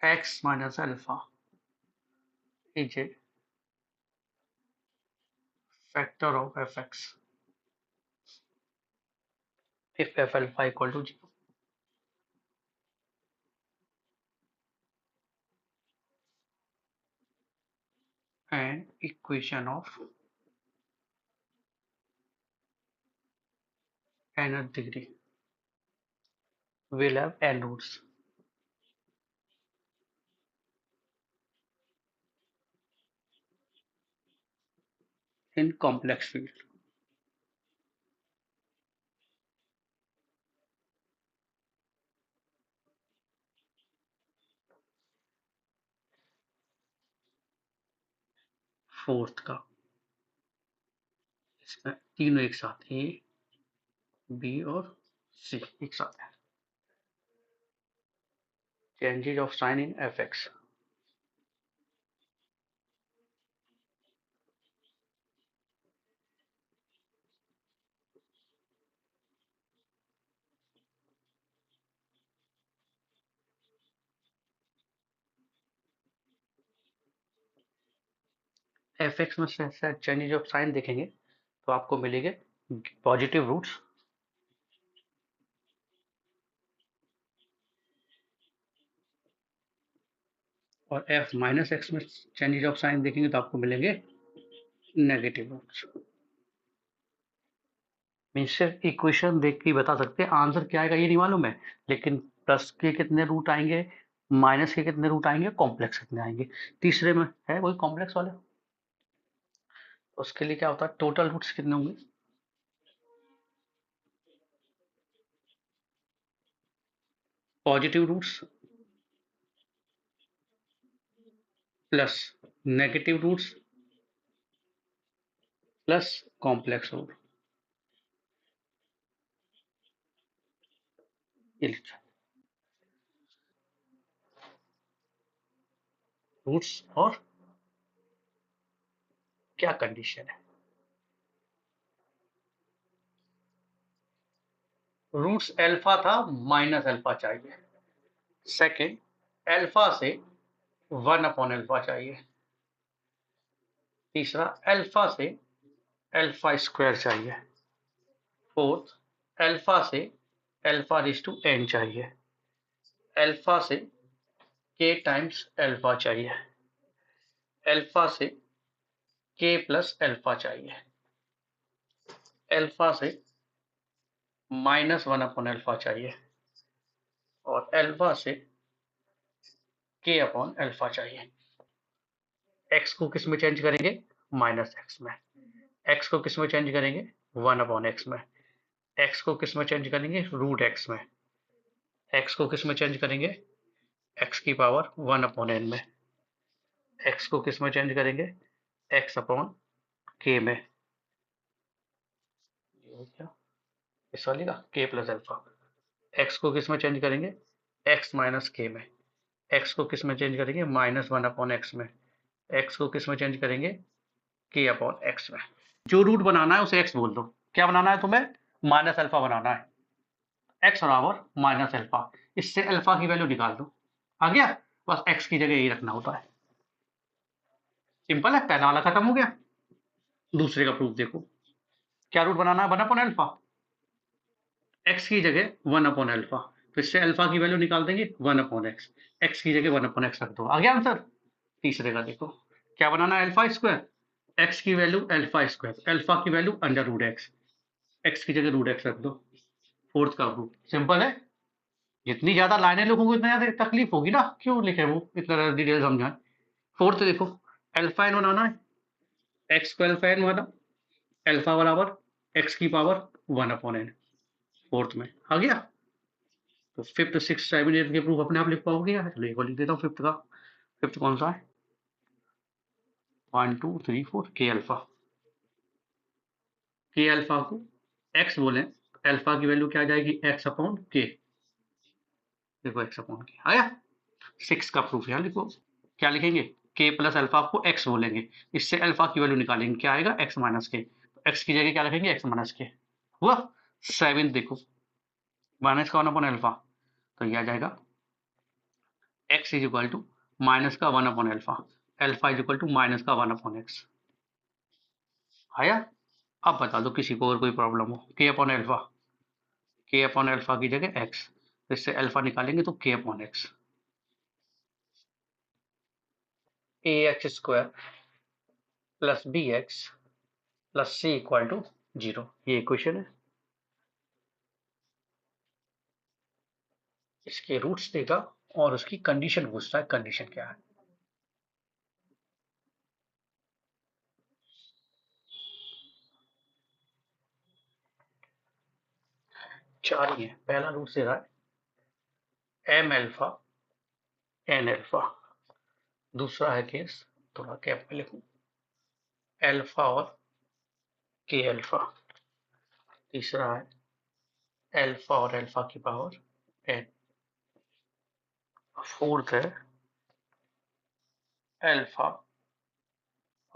x minus alpha is a factor of fx if f alpha equal to 0. And equation of nth degree will have n roots. In complex field. Fourth का इसमें तीनों एक साथ A B और सी एक साथ है. Changes of sign in fx. fx में से चेंजेज ऑफ साइन देखेंगे तो आपको मिलेंगे पॉजिटिव रूट्स और f माइनस एक्स में चेंजेज ऑफ साइन देखेंगे तो आपको मिलेंगे नेगेटिव रूट्स. मीन सिर्फ इक्वेशन देख के बता सकते हैं आंसर क्या आएगा ये नहीं मालूम है, लेकिन प्लस के कितने रूट आएंगे, माइनस के कितने रूट आएंगे, कॉम्प्लेक्स कितने आएंगे. तीसरे में है वही कॉम्प्लेक्स वाले, उसके लिए क्या होता है टोटल रूट्स कितने होंगे, positive roots plus negative roots plus complex root. ये लिखा रूट्स और क्या कंडीशन है. रूट्स अल्फा था माइनस अल्फा चाहिए. सेकंड अल्फा से 1/अल्फा चाहिए. तीसरा अल्फा से अल्फा स्क्वायर चाहिए. फोर्थ अल्फा से अल्फा रेज़ टू n चाहिए. अल्फा से k टाइम्स अल्फा चाहिए. अल्फा से k प्लस अल्फा चाहिए. अल्फा से -1/अल्फा चाहिए और अल्फा से k/अल्फा चाहिए. x को किस में चेंज करेंगे, माइनस एक्स में. x को किस में चेंज करेंगे, 1/x में. x को किस में चेंज करेंगे, रूट x में. x को किस में चेंज करेंगे, x की पावर 1/n में. x को किस में चेंज करेंगे, x/k में. इस वाली का k प्लस अल्फा. x को किस में चेंज करेंगे, x माइनस k में. x को किस में चेंज करेंगे, -1/x में. x को किस में चेंज करेंगे, k/x में. जो रूट बनाना है उसे x बोल दो. क्या बनाना है तुम्हें, माइनस अल्फा बनाना है. x बराबर माइनस अल्फा. इससे अल्फा की वैल्यू निकाल दो. आ गया, बस x की जगह यही रखना होता है. सिंपल है, पहला वाला खत्म हो गया. दूसरे का प्रूफ देखो. क्या रूट बनाना है, 1/अल्फा. x की जगह 1/अल्फा, तो इससे अल्फा की वैल्यू निकाल देंगे 1/x. x की जगह 1/x रख दो. आ गया आंसर. तीसरे का देखो, क्या बनाना है, अल्फा स्क्वायर. x की वैल्यू अल्फा स्क्वायर, अल्फा की वैल्यू √x. x की जगह √x रख दो. फोर्थ का प्रूफ सिंपल है. जितनी ज्यादा लाइनें लिखोगे उतना ज्यादा तकलीफ होगी ना, क्यों लिखे वो इतना डिटेल समझाएं. फोर्थ देखो, अल्फा एन बनाना है. x को अल्फा एन बना, अल्फा बराबर x की पावर 1/n. फोर्थ में आ गया. तो फिफ्थ, सिक्स, 7, 8 के प्रूफ अपने आप लिख पाओगे. चलो एक और लिख देता हूँ फिफ्थ का. फिफ्थ कौन सा है, 1 2 3 4 के अल्फा. के अल्फा को x बोले, अल्फा की वैल्यू क्या आ जाएगी, x/k. देखो x/k आया. 6 का प्रूफ यहाँ लिखो. क्या लिखेंगे, k प्लस अल्फा को x बोलेंगे, इससे अल्फा की वैल्यू निकालेंगे, क्या आएगा, x माइनस के. x की जगह क्या लिखेंगे, x माइनस के. हुआ. 7 देखो, माइनस का 1/अल्फा, तो ये आ जाएगा x is equal to minus का 1 upon alpha, alpha is equal to minus का 1 अपॉन एक्स। आया? अब बता दो किसी को और कोई प्रॉब्लम हो। k upon alpha, k upon alpha की जगह x, तो इससे एल्फा निकालेंगे तो k upon x, ax square plus bx plus c equal to 0। ये इक्वेशन है। इसके रूट्स देगा और उसकी कंडीशन पूछता है, कंडीशन क्या है। चार ही है। पहला रूट से रहा है एम एल्फा एन एल्फा, दूसरा है केस, थोड़ा कैप में लिखूं, एल्फा और के एल्फा, तीसरा है एल्फा और एल्फा की पावर एन, फोर्थ है एल्फा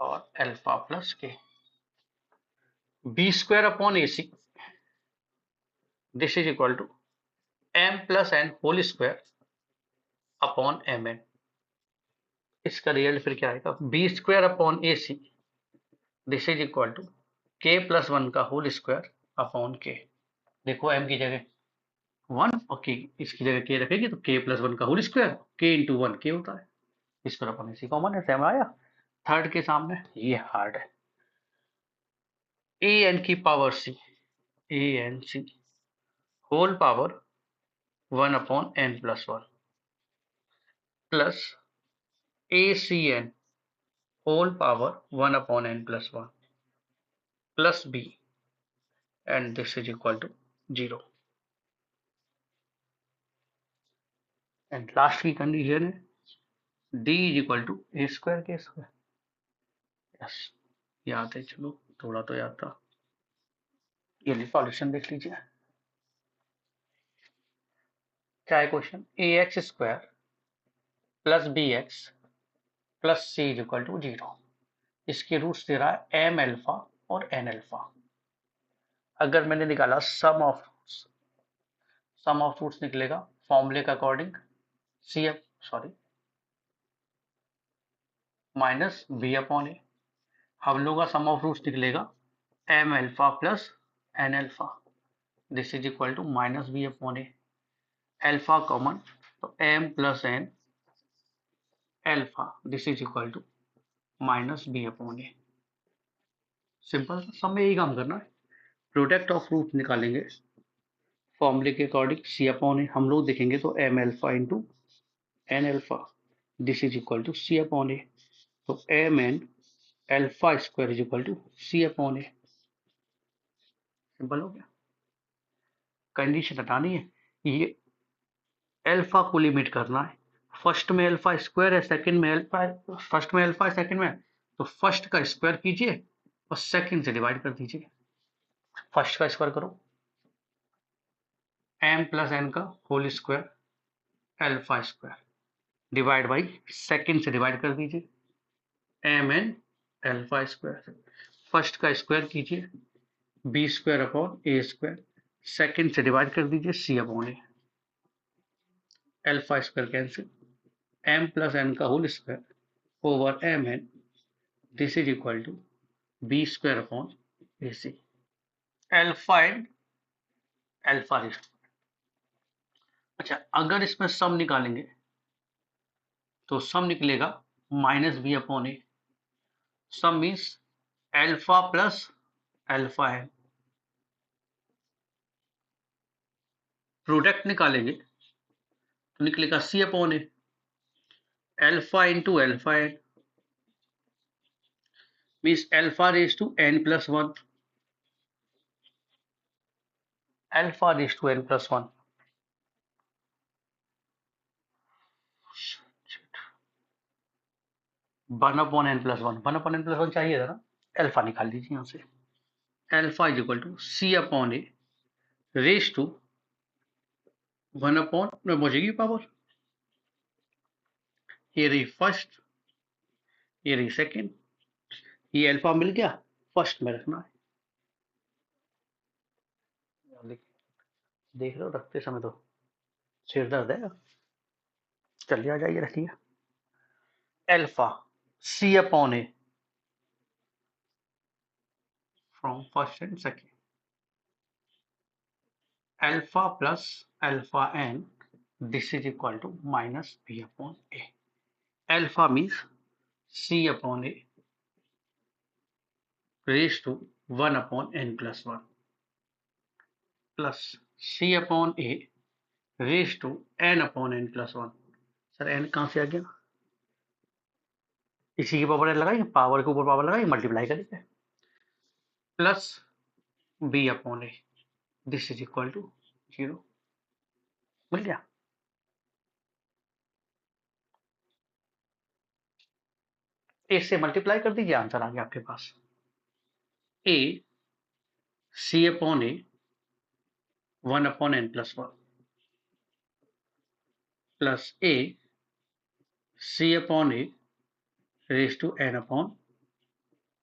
और alpha plus K. B square upon A C, this is equal to M plus N whole square upon M N. इसका रिजल्ट फिर क्या आएगा, B square upon A C, this is equal to K plus 1 का whole square upon के। देखो M की जगह 1 और के, इसकी जगह के रखेगी तो के प्लस 1 का होल स्क्वायर, के इंटू 1 के होता है। स्क्वायर अपॉन ए सी कॉमन है, सेम आया। थर्ड के सामने ये हार्ड है, ए एन की power c, a n c whole power 1 upon N plus 1 plus a c n whole power 1 upon N plus 1 plus b, and this is equal to 0। And last की condition है D is equal to a square k square. Yes, याद है, चलो थोड़ा तो याद था। ये सॉल्यूशन देख लीजिए। क्या है question, a x square plus b x plus c is equal to 0। इसके रूट्स दे रहा है एम एल्फा और एन एल्फा। अगर मैंने निकाला सम ऑफ रूट्स निकलेगा फॉर्मूले के according c f sorry minus b upon a. हम लोग का सम ऑफ रूट्स निकलेगा m alpha plus n alpha, this is equal to minus b upon a. Alpha common तो m plus n alpha, this is equal to minus b upon a. Simple, सब में यही काम करना है। Product of root निकालेंगे फॉर्मूले के अकॉर्डिंग सी अपॉन ए, हम लोग देखेंगे तो m alpha into n alpha, this is equal to c upon a. तो m n alpha square is equal to c upon a. Simple हो गया। कंडीशन हटानी है, ये एल्फा को लिमिट करना है। फर्स्ट में एल्फा स्क्वायर है, सेकंड में एल्फा, फर्स्ट में एल्फा है सेकंड में, तो फर्स्ट का स्क्वायर कीजिए और सेकंड से डिवाइड कर दीजिए। फर्स्ट का स्क्वायर करो, एम प्लस एन का whole square alpha square divide by second से डिवाइड कर दीजिए m n alpha square. First का स्क्वायर कीजिए b square upon a square, second से डिवाइड कर दीजिए c upon a, alpha square cancel, m plus n का whole square over m n, this is equal to b square upon A c. Alpha and alpha. अच्छा, अगर इसमें sum निकालेंगे तो सम निकलेगा minus b upon a. Sum means alpha plus alpha है। Product निकालेंगे तो निकलेगा c upon a, alpha into alpha n means alpha raise to n plus 1, alpha raise to n plus 1। 1 upon N plus 1, 1 upon N plus 1 चाहिए था ना, alpha निकाल लीजिए यहां से। Alpha is equal to c upon a raise to 1 upon में पहुंचेगी power, ये रही फर्स्ट, ये रही सेकंड, ये अल्फा मिल गया, फर्स्ट में रखना है। देख रहे हो, रखते समय तो सिर दर्द है। चलिए आ जाइए, रखिए alpha c upon a from first and second, alpha plus alpha n, this is equal to minus b upon a. Alpha means c upon a raised to 1 upon n plus 1 plus c upon a raised to n upon n plus 1. Sir n कहाँ से आ गया? इसी की power लगाएंगे, power के ऊपर power लगाएंगे, multiply करेंगे, plus b upon a, this is equal to 0. मिल गया. a से मल्टीप्लाई कर दीजिए, आंसर आ गया आपके पास. a c upon a 1 upon n plus 1 plus a c upon a raised to n upon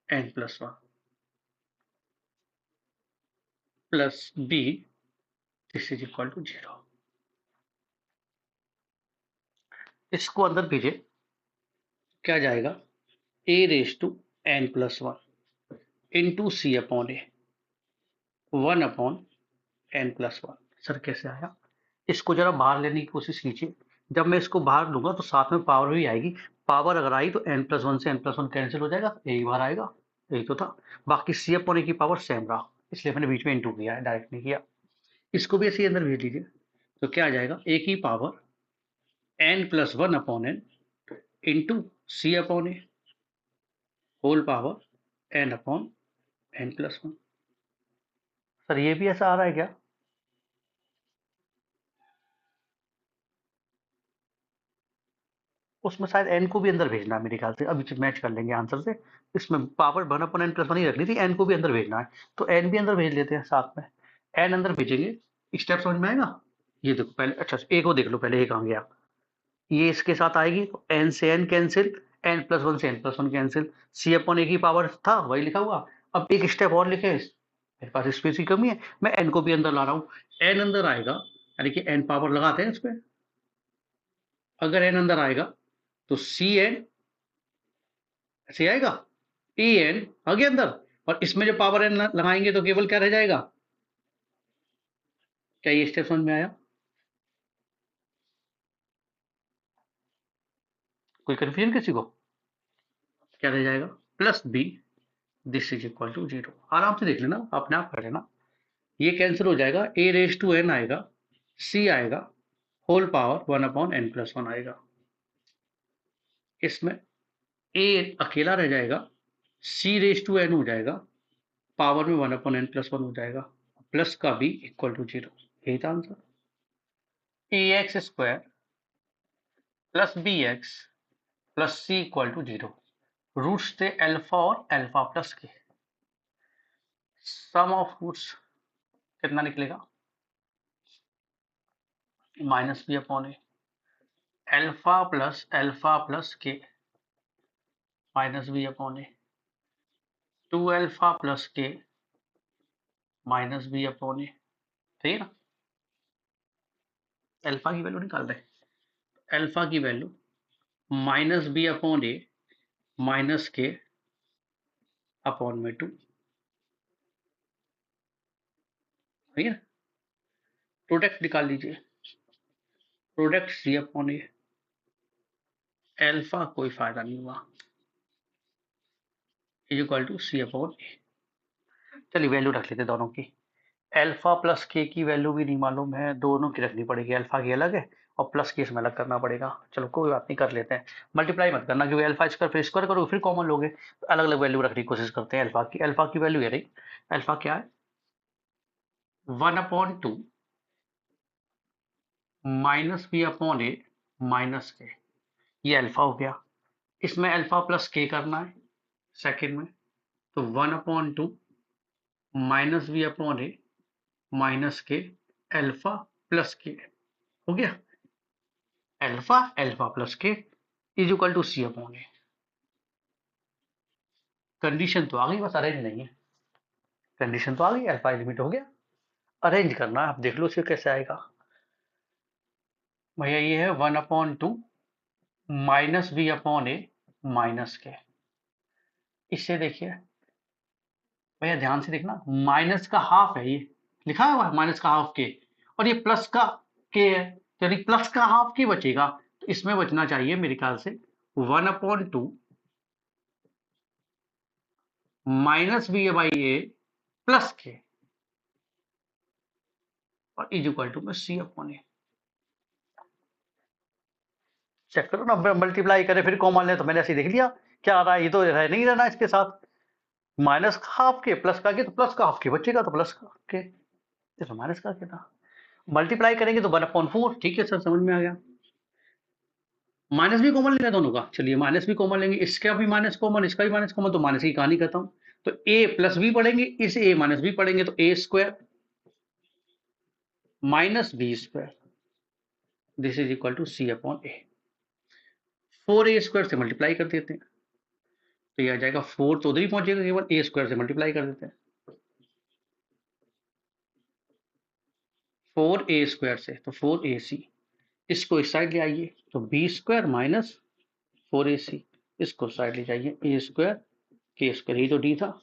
n plus 1 plus b, this is equal to 0. इसको अंदर भेजिए, क्या जाएगा? a raised to n plus 1 into c upon a 1 upon n plus 1. Sir कैसे आया? इसको जरा बाहर लेने की कोशिश कीजिए. जब मैं इसको बाहर लूंगा तो साथ में पावर भी आएगी. पावर अगर आई तो n plus 1 से n plus 1 कैंसिल हो जाएगा, यही बाहर आएगा, यही तो था. बाकी c अपॉन a की पावर सेम रहा, इसलिए मैंने बीच में इंटू किया है, डायरेक्ट नहीं किया. इसको भी ऐसे अंदर भेज दीजिए, तो क्या आ जाएगा? a की पावर n plus 1 upon n into c upon a whole power n upon n plus 1. Sir ये भी ऐसा आ रहा है क्या? उसमें शायद n को भी अंदर भेजना है मेरे ख्याल से, अभी मैच कर लेंगे आंसर से. इसमें पावर 1 अपॉन n प्लस 1 ही रखनी थी, n को भी अंदर भेजना है, तो n भी अंदर भेज लेते हैं साथ में. n अंदर भेजेंगे, स्टेप समझ में आएगा? ये देखो पहले, अच्छा a को देख लो पहले, a कहाँ गया? ये इसके साथ आएगी तो n से n कैंसिल, n प्लस 1 से n plus 1 cancel, c upon a की पावर था वही लिखा हुआ. अब एक स्टेप और लिखे, मेरे पास स्पेस की कमी है, मैं n को भी अंदर ला रहा हूँ. n अंदर आएगा, यानी कि n पावर लगाते हैं इस पे. अगर n अंदर आएगा तो सी एन ऐसे आएगा, ई एन आ गया अंदर, और इसमें जो पावर एन लगाएंगे तो केवल क्या रह जाएगा? क्या ये स्टेप समझ में आया? कोई कंफ्यूजन किसी को? क्या रह जाएगा? Plus b, this is equal to 0. आराम से देख लेना, अपने आप कर लेना. ये कैंसिल हो जाएगा, ए रेज टू एन आएगा, सी आएगा, whole power 1 upon N plus 1 आएगा. इसमें ए अकेला रह जाएगा, सी रेज टू एन हो जाएगा, पावर में 1 अपॉन एन प्लस 1 हो जाएगा, प्लस का बी इक्वल टू 0. यही था answer. A x square plus b x plus c equal to 0. Roots थे अल्फा और alpha plus k. Sum of roots कितना निकलेगा? Minus b upon a. Alpha plus k minus b upon a, 2 alpha plus k minus b upon a. ठीक है ना? Alpha की value निकाल रहे हैं. अल्फा की value minus b upon a minus के अपॉन में 2. ठीक है. प्रोडक्ट निकाल लीजिए, product c upon a. Alpha कोई फायदा नहीं हुआ, is equal to c upon a. चलिए वैल्यू रख लेते दोनों की. अल्फा प्लस के की वैल्यू भी नहीं मालूम है, दोनों की रखनी पड़ेगी. अल्फा की अलग है और प्लस की इसमें अलग करना पड़ेगा. चलो कोई बात नहीं, कर लेते हैं. मल्टीप्लाई मत करना, क्योंकि अल्फा स्क्वायर फिर स्क्वायर करोगे फिर कॉमन लोगे. तो अलग अलग वैल्यू रखने की कोशिश करते हैं अल्फा की. अल्फा की वैल्यू ये रही. अल्फा क्या है? 1 upon 2 minus b upon a minus के. ये अल्फा हो गया. इसमें अल्फा प्लस के करना है सेकेंड में, तो 1 upon 2 minus b upon a minus k alpha plus k हो गया. Alpha alpha plus k is equal to c upon a. Condition तो आ गई, बस अरेंज नहीं है. कंडीशन तो आ गई, अल्फा लिमिट हो गया. अरेंज करना है, आप देख लो इसे कैसे आएगा. भैया ये है 1 upon 2 minus b upon a minus के। इससे देखिए भैया ध्यान से देखना, माइनस का हाफ है, ये लिखा हुआ है माइनस का हाफ के, और ये प्लस का के है, तो यदि प्लस का हाफ के बचेगा तो इसमें बचना चाहिए मेरे ख्याल से 1/2 minus b by a plus k और इज इक्वल टू में सी अपॉन ए। चेक करो ना, मल्टीप्लाई करे फिर कॉमन ले, तो मैंने ऐसे देख लिया क्या आ रहा है, ये तो रह नहीं रहना इसके साथ, माइनस का हाफ के प्लस का के, तो प्लस का हाफ के बचेगा, तो प्लस का के, ये तो माइनस का के था। मल्टीप्लाई करेंगे तो 1/4। ठीक है सर, समझ में आ गया। माइनस भी कॉमन लेना दोनों का, चलिए माइनस भी कॉमन लेंगे, इसका भी माइनस कॉमन, इसका भी माइनस कॉमन, तो माइनस की कहानी खत्म। तो ए प्लस बी पढ़ेंगे, इस ए माइनस बी पढ़ेंगे, तो a square minus b square, this is equal to c upon a. 4a square से मल्टीप्लाई कर देते हैं, तो ये आ जाएगा 4 तो उधर ही पहुंचेगा, केवल ए स्क्वायर से मल्टीप्लाई कर देते हैं। 4a स्क्वायर से, तो 4ac, इसको इस साइड ले आइए, तो बी स्क्वायर माइनस 4ac, इसको साइड ले जाइए, ए स्क्वायर के स्क्वायर, यही तो डी था।